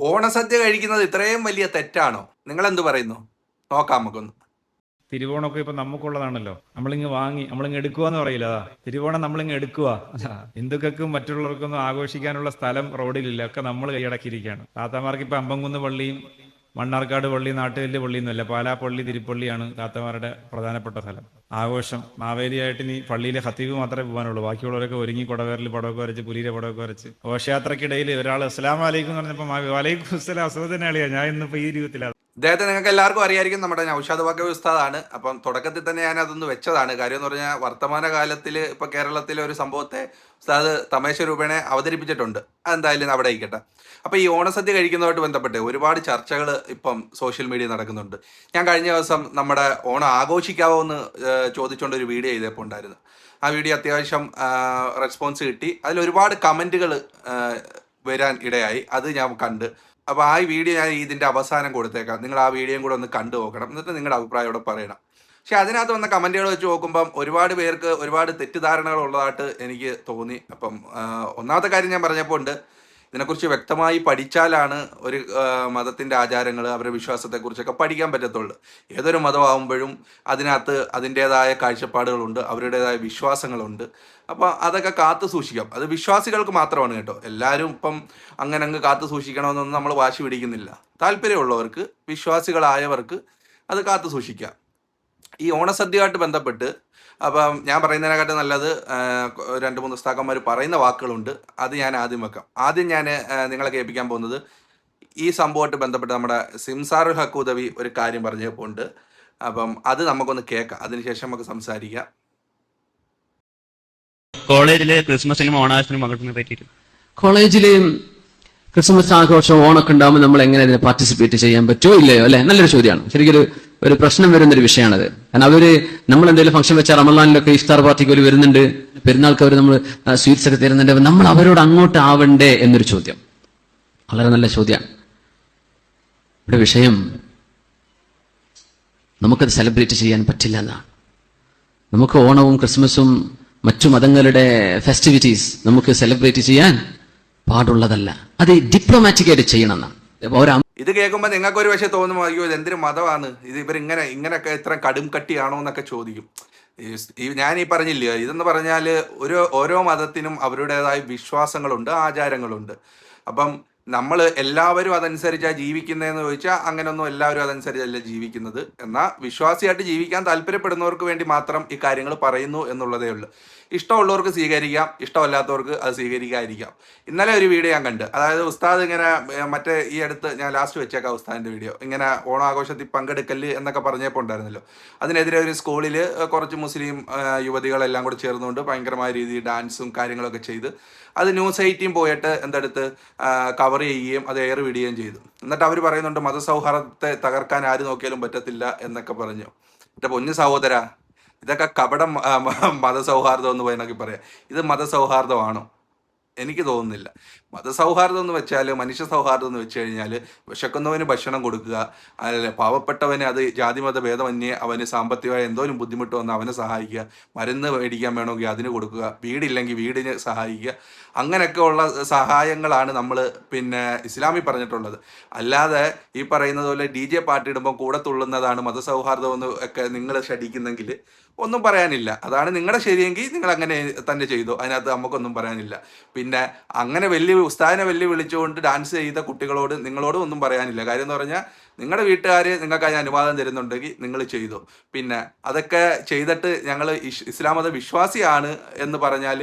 ഓണസദ്യ കഴിക്കുന്നത് ഇത്രയും വലിയ തെറ്റാണോ? നിങ്ങൾ എന്ത് പറയുന്നു? നോക്കാം നമുക്കൊന്ന്. തിരുവോണമൊക്കെ ഇപ്പൊ നമുക്കുള്ളതാണല്ലോ. നമ്മളിങ്ങ് എടുക്കുക എന്ന് പറയില്ല. അതാ തിരുവോണം നമ്മളിങ്ങ് എടുക്കുക. ഹിന്ദുക്കൾക്കും മറ്റുള്ളവർക്കൊന്നും ആഘോഷിക്കാനുള്ള സ്ഥലം റോഡിലില്ല, ഒക്കെ നമ്മൾ കൈയടക്കിയിരിക്കുകയാണ്. താത്തമാർക്ക് ഇപ്പൊ അമ്പംകുന്ന് പള്ളിയും മണ്ണാർക്കാട് പള്ളി, നാട്ടുകല്ല് പള്ളിയൊന്നുമല്ല, പാലാപ്പള്ളി, തിരുപ്പള്ളിയാണ് താത്തമാരുടെ പ്രധാനപ്പെട്ട സ്ഥലം. ആഘോഷം മാവേലിയായിട്ട് ഇനി പള്ളിയിലെ ഖത്തീബ് മാത്രമേ പോകാനുള്ളൂ. ബാക്കിയുള്ളവരൊക്കെ ഒരുങ്ങി കുടവേറിൽ പടമൊക്കെ വരച്ച്, പുലിയിലെ പടമൊക്കെ വരച്ച്. ഘോഷയാത്രക്കിടയിൽ ഒരാൾ അസ്സലാമു അലൈക്കും എന്ന് പറഞ്ഞപ്പോൾ വലൈക്കും അസ്സലാം, അസുഖത്തിനെ അളിയാ, ഞാൻ ഇന്നിപ്പോ ഈ രൂപത്തിലാണ്. ഇദ്ദേഹത്തെ നിങ്ങൾക്ക് എല്ലാവർക്കും അറിയായിരിക്കും, നമ്മുടെ നൗഷാദ് ബാക്കവി ഉസ്താദാണ്. അപ്പം തുടക്കത്തിൽ തന്നെ ഞാൻ അതൊന്ന് വെച്ചതാണ്. കാര്യം എന്ന് പറഞ്ഞാൽ വർത്തമാന കാലത്തിൽ ഇപ്പൊ കേരളത്തിലെ ഒരു സംഭവത്തെ ഉസ്താദ് തമാശ രൂപേണ അവതരിപ്പിച്ചിട്ടുണ്ട്. അതെന്തായാലും അവിടെ ആയിക്കട്ടെ. അപ്പൊ ഈ ഓണസദ്യ കഴിക്കുന്നതുമായിട്ട് ബന്ധപ്പെട്ട് ഒരുപാട് ചർച്ചകൾ ഇപ്പം സോഷ്യൽ മീഡിയ നടക്കുന്നുണ്ട്. ഞാൻ കഴിഞ്ഞ ദിവസം നമ്മുടെ ഓണം ആഘോഷിക്കാവോ എന്ന് ചോദിച്ചുകൊണ്ട് ഒരു വീഡിയോ ചെയ്തപ്പോൾ ഉണ്ടായിരുന്നു. ആ വീഡിയോ അത്യാവശ്യം റെസ്പോൺസ് കിട്ടി. അതിൽ ഒരുപാട് കമന്റുകൾ വരാൻ ഇടയായി. അത് ഞാൻ കണ്ട്. അപ്പോൾ ആ വീഡിയോ ഞാൻ ഇതിൻ്റെ അവസാനം കൊടുത്തേക്കാം. നിങ്ങൾ ആ വീഡിയോയും കൂടെ ഒന്ന് കണ്ടു നോക്കണം. എന്നിട്ട് നിങ്ങളുടെ അഭിപ്രായം ഇവിടെ പറയണം. പക്ഷെ അതിനകത്ത് വന്ന കമൻറ്റുകൾ വെച്ച് നോക്കുമ്പം ഒരുപാട് പേർക്ക് ഒരുപാട് തെറ്റിദ്ധാരണകൾ ഉള്ളതായിട്ട് എനിക്ക് തോന്നി. അപ്പം ഒന്നാമത്തെ കാര്യം ഞാൻ പറഞ്ഞപ്പോൾ ഉണ്ട്, ഇതിനെക്കുറിച്ച് വ്യക്തമായി പഠിച്ചാലാണ് ഒരു മതത്തിൻ്റെ ആചാരങ്ങൾ, അവരുടെ വിശ്വാസത്തെക്കുറിച്ചൊക്കെ പഠിക്കാൻ പറ്റത്തുള്ളൂ. ഏതൊരു മതമാകുമ്പോഴും അതിനകത്ത് അതിൻ്റേതായ കാഴ്ചപ്പാടുകളുണ്ട്, അവരുടേതായ വിശ്വാസങ്ങളുണ്ട്. അപ്പോൾ അതൊക്കെ കാത്തു സൂക്ഷിക്കാം. അത് വിശ്വാസികൾക്ക് മാത്രമാണ് കേട്ടോ. എല്ലാവരും ഇപ്പം അങ്ങനെ അങ്ങ് കാത്തു സൂക്ഷിക്കണമെന്നൊന്നും നമ്മൾ വാശി പിടിക്കുന്നില്ല. താല്പര്യമുള്ളവർക്ക്, വിശ്വാസികളായവർക്ക് അത് കാത്തു സൂക്ഷിക്കാം. ഈ ഓണസദ്യയായിട്ട് ബന്ധപ്പെട്ട് അപ്പം ഞാൻ പറയുന്നതിനെക്കാട്ടും നല്ലത് 2-3 ഉസ്താക്കന്മാർ പറയുന്ന വാക്കുകളുണ്ട്. അത് ഞാൻ ആദ്യം വെക്കാം. ആദ്യം ഞാൻ നിങ്ങളെ കേൾപ്പിക്കാൻ പോകുന്നത് ഈ സംഭവമായിട്ട് ബന്ധപ്പെട്ട് നമ്മുടെ സിംസാറുൽ ഹക്കൂദവി ഒരു കാര്യം പറഞ്ഞപ്പോൾ ഉണ്ട്. അപ്പം അത് നമുക്കൊന്ന് കേൾക്കാം, അതിനുശേഷം നമുക്ക് സംസാരിക്കാം. കോളേജിലെ ക്രിസ്മസിനും ഓണാഘോഷത്തിനും പങ്കെടുക്കുന്നതിനെ പറ്റിയിട്ട്. കോളേജില് ക്രിസ്മസ് ആഘോഷം, ഓണൊക്കെ ഉണ്ടാകുമ്പോൾ നമ്മൾ എങ്ങനെ അതിനെ പാർട്ടിസിപ്പേറ്റ് ചെയ്യാൻ പറ്റുമോ ഇല്ലയോ അല്ലെ? നല്ലൊരു ചോദ്യമാണ്. ശരിക്കും ഒരു പ്രശ്നം വരുന്നൊരു വിഷയമാണത്. കാരണം നമ്മൾ എന്തെങ്കിലും ഫംഗ്ഷൻ വെച്ചാൽ റമദാനിലൊക്കെ ഇഫ്താർ പാർട്ടിക്ക് അവർ വരുന്നുണ്ട്, പെരുന്നാൾക്ക് അവർ നമ്മൾ സ്വീറ്റ്സ് ഒക്കെ തരുന്നുണ്ട്. നമ്മൾ അവരോട് അങ്ങോട്ട് ആവണ്ടേ എന്നൊരു ചോദ്യം, വളരെ നല്ല ചോദ്യമാണ്. ഇവിടെ വിഷയം നമുക്കത് സെലിബ്രേറ്റ് ചെയ്യാൻ പറ്റില്ല എന്നാണ്. നമുക്ക് ഓണവും ക്രിസ്മസും മറ്റു മതങ്ങളുടെ ഫെസ്റ്റിവിറ്റീസ് നമുക്ക് സെലിബ്രേറ്റ് ചെയ്യാൻ പാടുള്ളതല്ല. അത് ഡിപ്ലോമാറ്റിക് ആയിട്ട് ചെയ്യണം എന്നാണ്. ഇത് കേൾക്കുമ്പോൾ നിങ്ങൾക്ക് ഒരു പക്ഷേ തോന്നുമ്പോൾ അയ്യോ ഇത് എന്തൊരു മതമാണ് ഇത്, ഇങ്ങനെയൊക്കെ ഇത്ര കടും കട്ടിയാണോ എന്നൊക്കെ ചോദിക്കും. ഞാൻ ഈ പറഞ്ഞില്ല, ഇതെന്ന് പറഞ്ഞാൽ ഓരോ മതത്തിനും അവരുടേതായ വിശ്വാസങ്ങളുണ്ട്, ആചാരങ്ങളുണ്ട്. അപ്പം നമ്മൾ എല്ലാവരും അതനുസരിച്ചാണ് ജീവിക്കുന്നതെന്ന് ചോദിച്ചാൽ അങ്ങനെയൊന്നും എല്ലാവരും അതനുസരിച്ചല്ല ജീവിക്കുന്നത്. എന്നാൽ വിശ്വാസിയായിട്ട് ജീവിക്കാൻ താല്പര്യപ്പെടുന്നവർക്ക് വേണ്ടി മാത്രം ഈ കാര്യങ്ങൾ പറയുന്നു എന്നുള്ളതേ ഉള്ളൂ. ഇഷ്ടമുള്ളവർക്ക് സ്വീകരിക്കാം, ഇഷ്ടമല്ലാത്തവർക്ക് അത് സ്വീകരിക്കാതിരിക്കാം. ഇന്നലെ ഒരു വീഡിയോ ഞാൻ കണ്ട്, അതായത് ഉസ്താദ് ഇങ്ങനെ മറ്റേ ഈ അടുത്ത് ഞാൻ ലാസ്റ്റ് വെച്ചേക്കാം ഉസ്താദിൻ്റെ വീഡിയോ, ഇങ്ങനെ ഓണാഘോഷത്തിൽ പങ്കെടുക്കല് എന്നൊക്കെ പറഞ്ഞപ്പോൾ ഉണ്ടായിരുന്നല്ലോ. അതിനെതിരെ ഒരു സ്കൂളിൽ കുറച്ച് മുസ്ലിം യുവതികളെല്ലാം കൂടി ചേർന്നുകൊണ്ട് ഭയങ്കരമായ രീതിയിൽ ഡാൻസും കാര്യങ്ങളൊക്കെ ചെയ്ത് അത് ന്യൂസ് 18 പോയിട്ട് എന്തെടുത്ത് കവർ ചെയ്യുകയും അത് എയർ വിടുകയും ചെയ്തു. എന്നിട്ട് അവർ പറയുന്നുണ്ട് മതസൗഹാർദ്ദത്തെ തകർക്കാൻ ആര് നോക്കിയാലും പറ്റത്തില്ല എന്നൊക്കെ പറഞ്ഞു. എൻ്റെ പൊന്നു സഹോദര, ഇതൊക്കെ കപടം മതസൗഹാർദ്ദം എന്ന് വേണമെങ്കിൽ പറയാം. ഇത് മതസൗഹാർദ്ദമാണോ? എനിക്ക് തോന്നുന്നില്ല. മതസൗഹാർദ്ദം എന്ന് വെച്ചാൽ, മനുഷ്യ സൗഹാർദ്ദം എന്ന് വെച്ച് കഴിഞ്ഞാൽ വിശക്കുന്നവന് ഭക്ഷണം കൊടുക്കുക, അല്ലെ പാവപ്പെട്ടവന് അത് ജാതിമത ഭേദമന്യേ അവന് സാമ്പത്തികമായി എന്തോലും ബുദ്ധിമുട്ട് വന്ന് അവനെ സഹായിക്കുക, മരുന്ന് മേടിക്കാൻ വേണമെങ്കിൽ അതിന് കൊടുക്കുക, വീടില്ലെങ്കിൽ വീടിന് സഹായിക്കുക. അങ്ങനെയൊക്കെ ഉള്ള സഹായങ്ങളാണ് നമ്മൾ ഇസ്ലാമിൽ പറഞ്ഞിട്ടുള്ളത്. അല്ലാതെ ഈ പറയുന്നത് പോലെ DJ പാട്ട് ഇടുമ്പോൾ കൂടെ തുള്ളുന്നതാണ് മതസൗഹാർദ്ദം എന്ന് ഒക്കെ നിങ്ങൾ ശഠിക്കുന്നെങ്കിൽ ഒന്നും പറയാനില്ല. അതാണ് നിങ്ങളുടെ ശരിയെങ്കിൽ നിങ്ങൾ അങ്ങനെ തന്നെ ചെയ്തു, അതിനകത്ത് നമുക്കൊന്നും പറയാനില്ല. പിന്നെ അങ്ങനെ ഉസ്താദിനെ വിളിച്ചുകൊണ്ട് ഡാൻസ് ചെയ്ത കുട്ടികളോട് നിങ്ങളോടും ഒന്നും പറയാനില്ല. കാര്യം എന്ന് പറഞ്ഞാൽ നിങ്ങളുടെ വീട്ടുകാർ നിങ്ങൾക്ക് അതിന് അനുവാദം തരുന്നുണ്ടെങ്കിൽ നിങ്ങൾ ചെയ്തു. പിന്നെ അതൊക്കെ ചെയ്തിട്ട് ഞങ്ങൾ ഇസ്ലാം മത വിശ്വാസിയാണ് എന്ന് പറഞ്ഞാൽ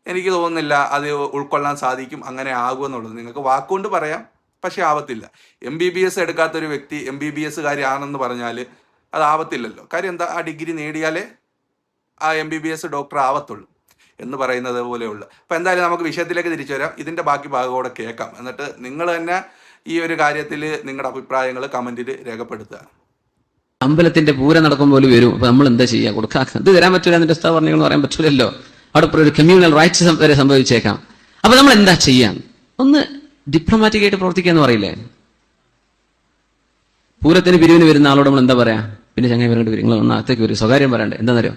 എനിക്ക് തോന്നുന്നില്ല അത് ഉൾക്കൊള്ളാൻ സാധിക്കും, അങ്ങനെ ആകുമെന്നുള്ളത്. നിങ്ങൾക്ക് വാക്കുകൊണ്ട് പറയാം, പക്ഷെ ആവത്തില്ല. MBBS എടുക്കാത്തൊരു വ്യക്തി MBBS ആണെന്ന് പറഞ്ഞാൽ അതാവത്തില്ലല്ലോ. കാര്യം എന്താ, ആ ഡിഗ്രി നേടിയാലേ ആ MBBS ഡോക്ടർ ആവത്തുള്ളൂ എന്ന് പറയുന്നത് പോലെയുള്ളു. അപ്പം എന്തായാലും നമുക്ക് വിഷയത്തിലേക്ക് തിരിച്ചു വരാം. ഇതിൻ്റെ ബാക്കി ഭാഗം കൂടെ കേൾക്കാം. എന്നിട്ട് നിങ്ങൾ തന്നെ ഈ ഒരു കാര്യത്തിൽ നിങ്ങളുടെ അഭിപ്രായങ്ങൾ കമൻറ്റിൽ രേഖപ്പെടുത്തുക. അമ്പലത്തിന്റെ പൂരം നടക്കുമ്പോൾ വരും. അപ്പൊ നമ്മൾ എന്താ ചെയ്യാ? കൊടുക്കാ ഇത് തരാൻ പറ്റൂല, എന്നിട്ട് ഉസ്താദ് പറഞ്ഞെന്ന് പറയാൻ പറ്റൂലല്ലോ. അവിടെ ഒരു കമ്മ്യൂണൽ റൈറ്റ്സ് വരെ സംഭവിച്ചേക്കാം. അപ്പൊ നമ്മൾ എന്താ ചെയ്യാൻ? ഒന്ന് ഡിപ്ലോമാറ്റിക് ആയിട്ട് പ്രവർത്തിക്കുക എന്ന് പറയില്ലേ? പൂരത്തിന് പിരിവിന് വരുന്ന ആളോട് നമ്മൾ എന്താ പറയാ? പിന്നെ ചങ്ങായി വരേണ്ടി വരും, നിങ്ങൾ ഒന്നകത്തേക്ക് വരും, സ്വകാര്യം പറയണ്ടേ? എന്താണെന്നറിയോ?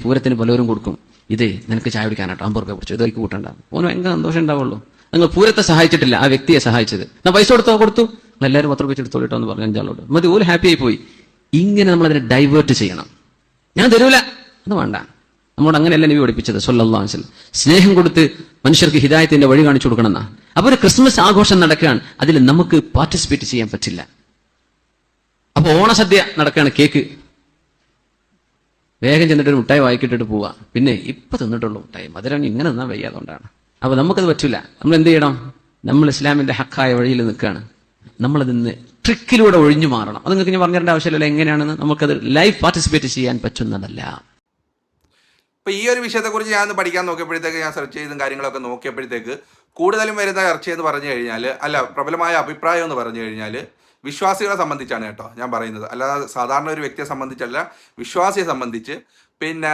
പൂരത്തിന് പലവരും കൊടുക്കും, ഇതേ നിനക്ക് ചായ കുടിക്കാനാട്ടോ 50 രൂപ കുറിച്ചു, ഇതൊക്കെ കൂട്ടണ്ട. ഓന് ഭയങ്കര സന്തോഷം ഉണ്ടാവുള്ളൂ. നിങ്ങൾ പൂരത്തെ സഹായിച്ചിട്ടില്ല, ആ വ്യക്തിയെ സഹായിച്ചത്. ഞാൻ പൈസ കൊടുത്തു, എല്ലാവരും 10 രൂപ വെച്ച് എടുത്തോളിട്ടോ എന്ന് പറഞ്ഞു 5 ആളോട്. മതി, ഓല് ഹാപ്പി ആയി പോയി. ഇങ്ങനെ നമ്മൾ അതിനെ ഡൈവേർട്ട് ചെയ്യണം. ഞാൻ തരൂല, അത് വേണ്ട. നമ്മളോട് അങ്ങനെയല്ല നബി പഠിപ്പിച്ചത് സല്ലല്ലാഹു അലൈഹി വസല്ലം. സ്നേഹം കൊടുത്ത് മനുഷ്യർക്ക് ഹിദായത്തിന്റെ വഴി കാണിച്ചു കൊടുക്കണം എന്നാ. അപ്പൊ ഒരു ക്രിസ്മസ് ആഘോഷം നടക്കുകയാണ്, അതിൽ നമുക്ക് പാർട്ടിസിപ്പേറ്റ് ചെയ്യാൻ പറ്റില്ല. അപ്പൊ ഓണസദ്യ നടക്കുകയാണ്, കേക്ക് വേഗം ചെന്നിട്ട് ഒരു മുട്ടായി വായിക്കിട്ടിട്ട് പോവാ. പിന്നെ ഇപ്പൊ തിന്നിട്ടുള്ളൂ മുട്ടായി, മധുരം ഇങ്ങനെ നിന്നാ വയ്യാതുകൊണ്ടാണ്. അപ്പൊ നമുക്കത് പറ്റില്ല. നമ്മൾ എന്ത് ചെയ്യണം? നമ്മൾ ഇസ്ലാമിന്റെ ഹക്കായ വഴിയിൽ നിൽക്കുകയാണ്, നമ്മളതിന്ന് ട്രിക്കിലൂടെ ഒഴിഞ്ഞു മാറണം. അത് നിങ്ങൾക്ക് ഞാൻ പറഞ്ഞു തരേണ്ട ആവശ്യമില്ല എങ്ങനെയാണെന്ന്. നമുക്കത് ലൈവ് പാർട്ടിസിപ്പേറ്റ് ചെയ്യാൻ പറ്റുന്നതല്ല. ഇപ്പൊ ഈ ഒരു വിഷയത്തെക്കുറിച്ച് ഞാൻ പഠിക്കാൻ നോക്കിയപ്പോഴത്തേക്ക്, ഞാൻ സെർച്ച് ചെയ്തും കാര്യങ്ങളൊക്കെ നോക്കിയപ്പോഴത്തേക്ക് കൂടുതലും വരുന്ന ചർച്ച എന്ന് പറഞ്ഞു കഴിഞ്ഞാൽ, അല്ല പ്രബലമായ അഭിപ്രായം എന്ന് പറഞ്ഞു കഴിഞ്ഞാൽ വിശ്വാസികളെ സംബന്ധിച്ചാണ് കേട്ടോ ഞാൻ പറയുന്നത്. അല്ലാതെ സാധാരണ ഒരു വ്യക്തിയെ സംബന്ധിച്ചല്ല, വിശ്വാസിയെ സംബന്ധിച്ച്. പിന്നെ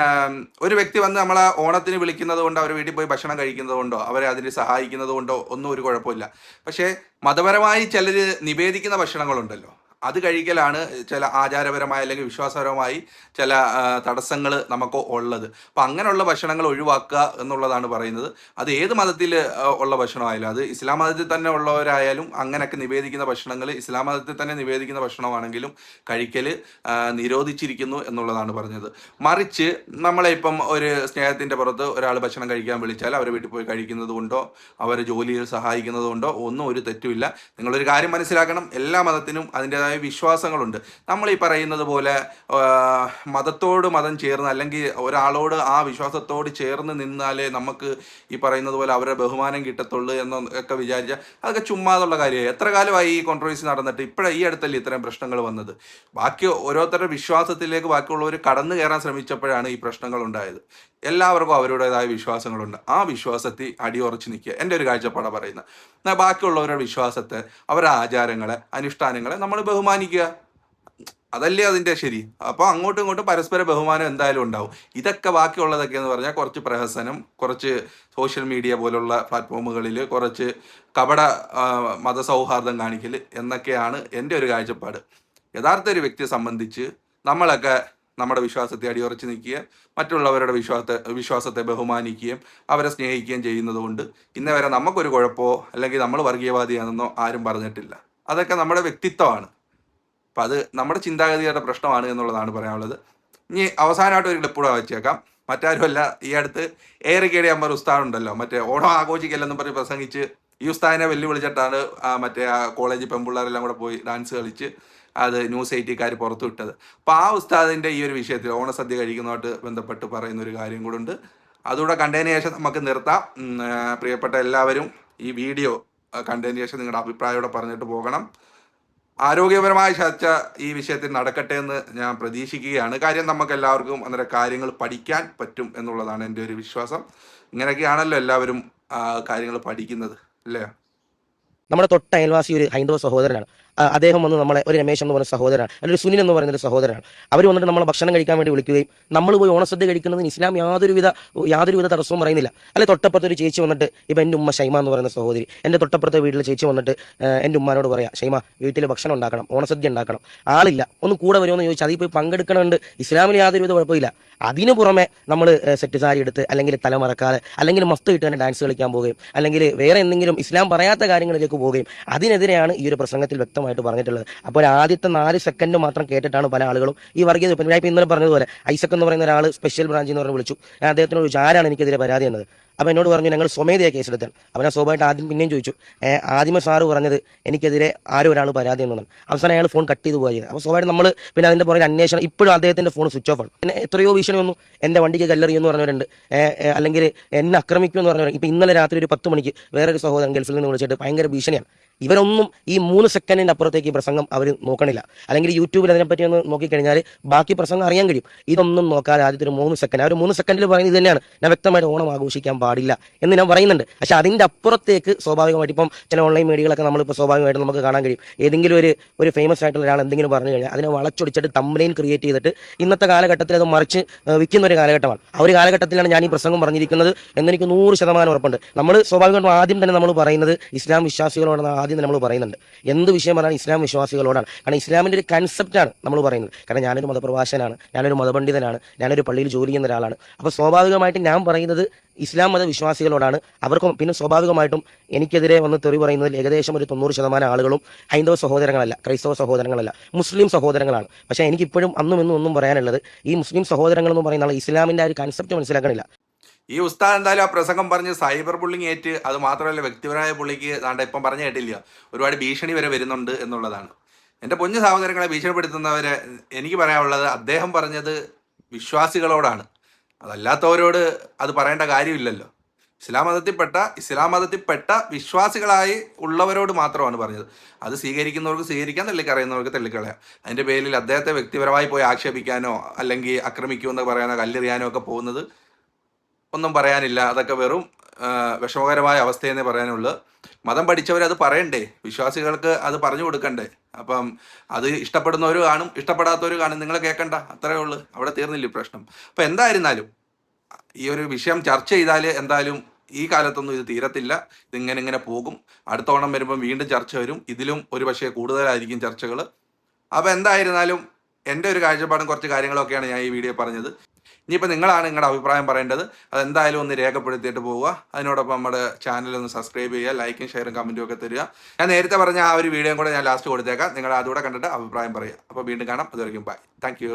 ഒരു വ്യക്തി വന്ന് നമ്മളെ ഓണത്തിന് വിളിക്കുന്നത് കൊണ്ടോ അവർ വീട്ടിൽ പോയി ഭക്ഷണം കഴിക്കുന്നത് കൊണ്ടോ അവരെ അതിന് സഹായിക്കുന്നത് കൊണ്ടോ ഒന്നും ഒരു കുഴപ്പമില്ല. പക്ഷേ മതപരമായി ചിലർ നിവേദിക്കുന്ന ഭക്ഷണങ്ങളുണ്ടല്ലോ, അത് കഴിക്കലാണ് ചില ആചാരപരമായ അല്ലെങ്കിൽ വിശ്വാസപരമായി ചില തടസ്സങ്ങൾ നമുക്ക് ഉള്ളത്. അപ്പം അങ്ങനെയുള്ള ഭക്ഷണങ്ങൾ ഒഴിവാക്കുക എന്നുള്ളതാണ് പറയുന്നത്. അത് ഏത് മതത്തിൽ ഉള്ള ഭക്ഷണമായാലും, അത് ഇസ്ലാം മതത്തിൽ തന്നെ ഉള്ളവരായാലും അങ്ങനെയൊക്കെ നിവേദിക്കുന്ന ഭക്ഷണങ്ങൾ, ഇസ്ലാം മതത്തിൽ തന്നെ നിവേദിക്കുന്ന ഭക്ഷണമാണെങ്കിലും കഴിക്കൽ നിരോധിച്ചിരിക്കുന്നു എന്നുള്ളതാണ് പറഞ്ഞത്. മറിച്ച് നമ്മളെ ഇപ്പം ഒരു സ്നേഹത്തിൻ്റെ പുറത്ത് ഒരാൾ ഭക്ഷണം കഴിക്കാൻ വിളിച്ചാൽ അവർ വീട്ടിൽ പോയി കഴിക്കുന്നത് കൊണ്ടോ അവർ ജോലിയിൽ സഹായിക്കുന്നത് കൊണ്ടോ ഒന്നും ഒരു തെറ്റുമില്ല. നിങ്ങളൊരു കാര്യം മനസ്സിലാക്കണം, എല്ലാ മതത്തിനും അതിൻ്റെതായ വിശ്വാസങ്ങളുണ്ട്. നമ്മൾ ഈ പറയുന്നത് പോലെ മതത്തോട് മതം ചേർന്ന് അല്ലെങ്കിൽ ഒരാളോട് ആ വിശ്വാസത്തോട് ചേർന്ന് നിന്നാലേ നമുക്ക് ഈ പറയുന്നത് പോലെ അവരുടെ ബഹുമാനം കിട്ടത്തുള്ളൂ എന്നൊക്കെ വിചാരിച്ചാൽ അതൊക്കെ ചുമ്മാതുള്ള കാര്യമായി. എത്ര കാലമായി ഈ കോൺട്രവേഴ്സി നടന്നിട്ട്? ഈ അടുത്തല്ലേ ഇത്രയും പ്രശ്നങ്ങൾ വന്നത്. ബാക്കി ഓരോരുത്തരുടെ വിശ്വാസത്തിലേക്ക് ബാക്കിയുള്ളവർ കടന്നു കയറാൻ ശ്രമിച്ചപ്പോഴാണ് ഈ പ്രശ്നങ്ങൾ ഉണ്ടായത്. എല്ലാവർക്കും അവരുടേതായ വിശ്വാസങ്ങളുണ്ട്. ആ വിശ്വാസത്തിൽ അടിയുറച്ച് നിൽക്കുക, എൻ്റെ ഒരു കാഴ്ചപ്പാടാണ് പറയുന്നത്. എന്നാൽ ബാക്കിയുള്ളവരുടെ വിശ്വാസത്തെ, അവരുടെ ആചാരങ്ങളെ, അനുഷ്ഠാനങ്ങളെ നമ്മൾ ബഹുമാനിക്കുക, അതല്ലേ അതിൻ്റെ ശരി. അപ്പോൾ അങ്ങോട്ടും ഇങ്ങോട്ടും പരസ്പര ബഹുമാനം എന്തായാലും ഉണ്ടാവും. ഇതൊക്കെ ബാക്കിയുള്ളതൊക്കെ എന്ന് പറഞ്ഞാൽ കുറച്ച് പ്രഹസനം, കുറച്ച് സോഷ്യൽ മീഡിയ പോലുള്ള പ്ലാറ്റ്ഫോമുകളിൽ കുറച്ച് കപട മതസൗഹാർദ്ദം കാണിക്കൽ എന്നൊക്കെയാണ് എൻ്റെ ഒരു കാഴ്ചപ്പാട്. യഥാർത്ഥ ഒരു വ്യക്തിയെ സംബന്ധിച്ച് നമ്മളൊക്കെ നമ്മുടെ വിശ്വാസത്തെ അടിയുറച്ച് നിൽക്കുകയും മറ്റുള്ളവരുടെ വിശ്വാസത്തെ ബഹുമാനിക്കുകയും അവരെ സ്നേഹിക്കുകയും ചെയ്യുന്നത് കൊണ്ട് ഇന്നേ വരെ നമുക്കൊരു കുഴപ്പമോ അല്ലെങ്കിൽ നമ്മൾ വർഗീയവാദിയാണെന്നോ ആരും പറഞ്ഞിട്ടില്ല. അതൊക്കെ നമ്മുടെ വ്യക്തിത്വമാണ്. അപ്പം അത് നമ്മുടെ ചിന്താഗതിയുടെ പ്രശ്നമാണ് എന്നുള്ളതാണ് പറയാനുള്ളത്. ഇനി അവസാനമായിട്ട് ഒരു ക്ലിപ്പ് കൂടെ വെച്ചേക്കാം. മറ്റാരുമല്ല, ഈ അടുത്ത് ഏറെ അമ്മ ഉസ്താദുണ്ടല്ലോ, മറ്റേ ഓണം ആഘോഷിക്കല്ലെന്നും പറഞ്ഞ് പ്രസംഗിച്ച് ഈ ഉസ്താദിനെ വെല്ലുവിളിച്ചിട്ടാണ് മറ്റേ ആ കോളേജ് പെൺപിള്ളേരെല്ലാം കൂടെ പോയി ഡാൻസ് കളിച്ച് അത് ന്യൂസ് 80 പുറത്തു വിട്ടത്. അപ്പോൾ ആ ഉസ്താദിൻ്റെ ഈ ഒരു വിഷയത്തിൽ ഓണസദ്യ കഴിക്കുന്നതുമായിട്ട് ബന്ധപ്പെട്ട് പറയുന്ന ഒരു കാര്യം കൂടെ ഉണ്ട്. അതുകൂടെ കണ്ടതിന് ശേഷം നമുക്ക് നിർത്താം. പ്രിയപ്പെട്ട എല്ലാവരും ഈ വീഡിയോ കണ്ടതിന് ശേഷം നിങ്ങളുടെ അഭിപ്രായം പറഞ്ഞിട്ട് പോകണം. ആരോഗ്യപരമായ ചർച്ച ഈ വിഷയത്തിൽ നടക്കട്ടെ എന്ന് ഞാൻ പ്രതീക്ഷിക്കുകയാണ്. കാര്യം നമുക്ക് എല്ലാവർക്കും അന്നേരം കാര്യങ്ങൾ പഠിക്കാൻ പറ്റും എന്നുള്ളതാണ് എൻ്റെ ഒരു വിശ്വാസം. ഇങ്ങനെയൊക്കെയാണല്ലോ എല്ലാവരും കാര്യങ്ങൾ പഠിക്കുന്നത്, അല്ലേ? നമ്മുടെ തൊട്ട അയൽവാസി ഒരു ഹൈന്ദവ സഹോദരനാണ്. അദ്ദേഹം വന്ന് നമ്മളെ ഒരു രമേശ് എന്ന് പറയുന്ന സഹോദരനാണ്, അല്ലെങ്കിൽ സുനിൽ എന്ന് പറയുന്ന ഒരു സഹോദരനാണ്. അവർ വന്നിട്ട് നമ്മളെ ഭക്ഷണം കഴിക്കാൻ വേണ്ടി വിളിക്കുകയും നമ്മൾ പോയി ഓണസദ്യ കഴിക്കുന്നതിന് ഇസ്ലാം യാതൊരുവിധ തടസ്സവും പറയുന്നില്ല. അല്ലെങ്കിൽ തൊട്ടപ്പുറത്ത് ഒരു ചേച്ചി വന്നിട്ട്, ഇപ്പം എൻ്റെ ഉമ്മ ഷൈമ എന്ന് പറയുന്ന സഹോദരി, എൻ്റെ തൊട്ടപ്പുറത്തെ വീട്ടിലെ ചേച്ചി വന്നിട്ട് എൻ്റെ ഉമ്മാനോട് പറയാം, ഷൈമ വീട്ടിൽ ഭക്ഷണം ഉണ്ടാക്കണം, ഓണസദ്യ ഉണ്ടാക്കണം, ആളില്ല, ഒന്ന് കൂടെ വരുമെന്ന് ചോദിച്ചാൽ അതിൽ പോയി പങ്കെടുക്കണമുണ്ട്. ഇസ്ലാമിൽ യാതൊരുവിധ കുഴപ്പമില്ല. അതിന് പുറമെ നമ്മൾ സെറ്റ് സാരി എടുത്ത് അല്ലെങ്കിൽ തലമറക്കാതെ അല്ലെങ്കിൽ മസ്ത് ഇട്ട് തന്നെ ഡാൻസ് കളിക്കാൻ പോവുകയും അല്ലെങ്കിൽ വേറെ എന്തെങ്കിലും ഇസ്ലാം പറയാത്ത കാര്യങ്ങളിലേക്ക് പോവുകയും അതിനെതിരെയാണ് ഈ ഒരു പ്രസംഗത്തിൽ വ്യക്തമായിട്ട് പറഞ്ഞിട്ടുള്ളത്. അപ്പോൾ ആദ്യത്തെ 4 സെക്കൻഡ് മാത്രം കേട്ടിട്ടാണ് പല ആളുകളും ഈ വർഗീയത. ഞാൻ ഇപ്പോൾ ഇന്നലെ പറഞ്ഞതുപോലെ ഐസക് എന്ന് പറയുന്ന ഒരാൾ സ്പെഷ്യൽ ബ്രാഞ്ച് എന്ന് പറഞ്ഞ് വിളിച്ചു. ഞാൻ അദ്ദേഹത്തിനോട് ചോദിച്ചു ആരാണ് എനിക്കെതിരെ പരാതി എന്നത്. അപ്പോൾ എന്നോട് പറഞ്ഞു ഞങ്ങൾ സ്വമേധയാ കേസെടുത്താൽ. അപ്പോൾ ഞാൻ സ്വാഭാവികമായിട്ട് ആദ്യം പിന്നെയും ചോദിച്ചു, ആദ്യമേ സാറ് പറഞ്ഞത് എനിക്കെതിരെ ആരും ഒരാൾ പരാതി എന്നതാണ്. അവസാനം അയാൾ ഫോൺ കട്ട് ചെയ്ത് പോയത്. അപ്പോൾ സ്വാഭാവികം നമ്മൾ പിന്നെ അതിൻ്റെ പുറകെ അന്വേഷണം. ഇപ്പോഴും അദ്ദേഹത്തിൻ്റെ ഫോൺ സ്വിച്ച് ഓഫ് ആണ്. പിന്നെ എത്രയോ ഭീഷണിയൊന്നും എൻ്റെ വണ്ടിക്ക് കല്ലെറിയുമെന്ന് പറഞ്ഞവരുണ്ട്, അല്ലെങ്കിൽ എന്നെ ആക്രമിക്കുമെന്ന് പറഞ്ഞവർ. ഇപ്പോൾ ഇന്നലെ രാത്രി ഒരു 10 മണിക്ക് വേറൊരു സഹോദരൻ ഗൾഫിൽ നിന്ന് വിളിച്ചിട്ട് ഭയങ്കര ഭീഷണിയാണ്. ഇവരൊന്നും ഈ 3 സെക്കൻഡിൻ്റെ അപ്പുറത്തേക്ക് ഈ പ്രസംഗം അവർ നോക്കണില്ല. അല്ലെങ്കിൽ യൂട്യൂബിൽ അതിനെപ്പറ്റി ഒന്ന് നോക്കിക്കഴിഞ്ഞാൽ ബാക്കി പ്രസംഗം അറിയാൻ കഴിയും. ഇതൊന്നും നോക്കാതെ ആദ്യത്തെ ഒരു 3 സെക്കൻഡ്, ആ ഒരു 3 സെക്കൻഡിൽ പറയുന്നത് ഇത് തന്നെയാണ്, ഞാൻ വ്യക്തമായിട്ട് ഓണം ആഘോഷിക്കാൻ പാടില്ല എന്ന് ഞാൻ പറയുന്നുണ്ട്. പക്ഷേ അതിൻ്റെ അപ്പുറത്തേക്ക് സ്വാഭാവികമായിട്ട് ഇപ്പം ചില ഓൺലൈൻ മീഡിയകളൊക്കെ നമ്മളിപ്പോൾ സ്വാഭാവികമായിട്ട് നമുക്ക് കാണാൻ കഴിയും. ഏതെങ്കിലും ഒരു ഫേമസ് ആയിട്ടുള്ള ഒരാൾ എന്തെങ്കിലും പറഞ്ഞു കഴിഞ്ഞാൽ അതിനെ വളച്ചൊടിച്ചിട്ട് തംബ്നെയിൽ ക്രിയേറ്റ് ചെയ്തിട്ട് ഇന്നത്തെ കാലഘട്ടത്തിൽ അത് മറിച്ച് വിൽക്കുന്ന ഒരു കാലഘട്ടമാണ്. ആ ഒരു കാലഘട്ടത്തിലാണ് ഞാൻ ഈ പ്രസംഗം പറഞ്ഞിരിക്കുന്നത് എന്നെനിക്ക് 100% ഉറപ്പുണ്ട്. നമ്മൾ സ്വാഭാവികമായിട്ടും ആദ്യം തന്നെ നമ്മൾ പറയുന്നത് ഇസ്ലാം വിശ്വാസികളോടാണ്. ആദ്യം നമ്മൾ പറയുന്നുണ്ട് എന്ത് വിഷയം പറഞ്ഞാൽ ഇസ്ലാം വിശ്വാസികളോടാണ്. കാരണം ഇസ്ലാമിൻ്റെ ഒരു കൺസെപ്റ്റാണ് നമ്മൾ പറയുന്നത്. കാരണം ഞാനൊരു മതപ്രഭാഷകനാണ്, ഞാനൊരു മതപണ്ഡിതനാണ്, ഞാനൊരു പള്ളിയിൽ ജോലി ചെയ്യുന്ന ഒരാളാണ്. അപ്പോൾ സ്വാഭാവികമായിട്ട് ഞാൻ പറയുന്നത് ഇസ്ലാം മത വിശ്വാസികളോടാണ്. അവർക്കും പിന്നെ സ്വാഭാവികമായിട്ടും എനിക്കെതിരെ വന്ന് തെറി പറയുന്നതിൽ ഏകദേശം ഒരു 90% ആളുകളും ഹൈന്ദവ സഹോദരങ്ങളല്ല, ക്രൈസ്തവ സഹോദരങ്ങളല്ല, മുസ്ലിം സഹോദരങ്ങളാണ്. പക്ഷേ എനിക്കിപ്പോഴും അന്നും ഇന്നും ഒന്നും പറയാനുള്ളത്, ഈ മുസ്ലിം സഹോദരങ്ങൾ എന്ന് പറയുന്ന ആൾ ഇസ്ലാമിൻ്റെ ആ ഒരു കൺസെപ്റ്റ് മനസ്സിലാക്കണില്ല. ഈ ഉസ്താദ് എന്തായാലും ആ പ്രസംഗം പറഞ്ഞ് സൈബർ ബുള്ളിങ് ഏറ്റ്, അത് മാത്രമല്ല വ്യക്തിപരമായ പുള്ളിക്ക് ദാണ്ട ഇപ്പം പറഞ്ഞു കേട്ടില്ല, ഒരുപാട് ഭീഷണി വരെ വരുന്നുണ്ട് എന്നുള്ളതാണ്. എൻ്റെ പൊന്നു സഹോദരങ്ങളെ ഭീഷണിപ്പെടുത്തുന്നവരെ എനിക്ക് പറയാനുള്ളത്, അദ്ദേഹം പറഞ്ഞത് വിശ്വാസികളോടാണ്, അതല്ലാത്തവരോട് അത് പറയേണ്ട കാര്യമില്ലല്ലോ. ഇസ്ലാം മതത്തിൽപ്പെട്ട വിശ്വാസികളായി ഉള്ളവരോട് മാത്രമാണ് പറഞ്ഞത്. അത് സ്വീകരിക്കുന്നവർക്ക് സ്വീകരിക്കാൻ, തള്ളിക്കറിയുന്നവർക്ക് തള്ളിക്കളയാം. അതിൻ്റെ പേരിൽ അദ്ദേഹത്തെ വ്യക്തിപരമായി പോയി ആക്ഷേപിക്കാനോ അല്ലെങ്കിൽ ആക്രമിക്കുമെന്ന് പറയാനോ കല്ലെറിയാനോ ഒക്കെ പോകുന്നത് ഒന്നും പറയാനില്ല. അതൊക്കെ വെറും വിഷമകരമായ അവസ്ഥയെന്നേ പറയാനുള്ളൂ. മതം പഠിച്ചവരത് പറയണ്ടേ, വിശ്വാസികൾക്ക് അത് പറഞ്ഞു കൊടുക്കണ്ടേ. അപ്പം അത് ഇഷ്ടപ്പെടുന്നവർ കാണും, ഇഷ്ടപ്പെടാത്തവർ കാണും, നിങ്ങൾ കേൾക്കണ്ട, അത്രയേ ഉള്ളൂ. അവിടെ തീർന്നില്ല പ്രശ്നം. അപ്പം എന്തായിരുന്നാലും ഈ ഒരു വിഷയം ചർച്ച ചെയ്താൽ എന്തായാലും ഈ കാലത്തൊന്നും ഇത് തീരത്തില്ല. ഇതിങ്ങനെ പോകും. അടുത്ത ഓണം വരുമ്പം വീണ്ടും ചർച്ച വരും. ഇതിലും ഒരു പക്ഷേ കൂടുതലായിരിക്കും ചർച്ചകൾ. അപ്പോൾ എന്തായിരുന്നാലും എൻ്റെ ഒരു കാഴ്ചപ്പാടും കുറച്ച് കാര്യങ്ങളൊക്കെയാണ് ഞാൻ ഈ വീഡിയോ പറഞ്ഞത്. ഇനിയിപ്പോൾ നിങ്ങളാണ് നിങ്ങളുടെ അഭിപ്രായം പറയേണ്ടത്. അതെന്തായാലും ഒന്ന് രേഖപ്പെടുത്തിയിട്ട് പോവുക. അതിനോടൊപ്പം നമ്മുടെ ചാനൽ ഒന്ന് സബ്സ്ക്രൈബ് ചെയ്യുക, ലൈക്കും ഷെയറും കമൻറ്റും ഒക്കെ തരിക. ഞാൻ നേരത്തെ പറഞ്ഞ ആ ഒരു വീഡിയോയും കൂടെ ഞാൻ ലാസ്റ്റ് കൊടുത്തേക്കാം. നിങ്ങൾ അതുകൂടെ കണ്ടിട്ട് അഭിപ്രായം പറയുക. അപ്പോൾ വീണ്ടും കാണാം. അതുവരെയും ബൈ. Thank you.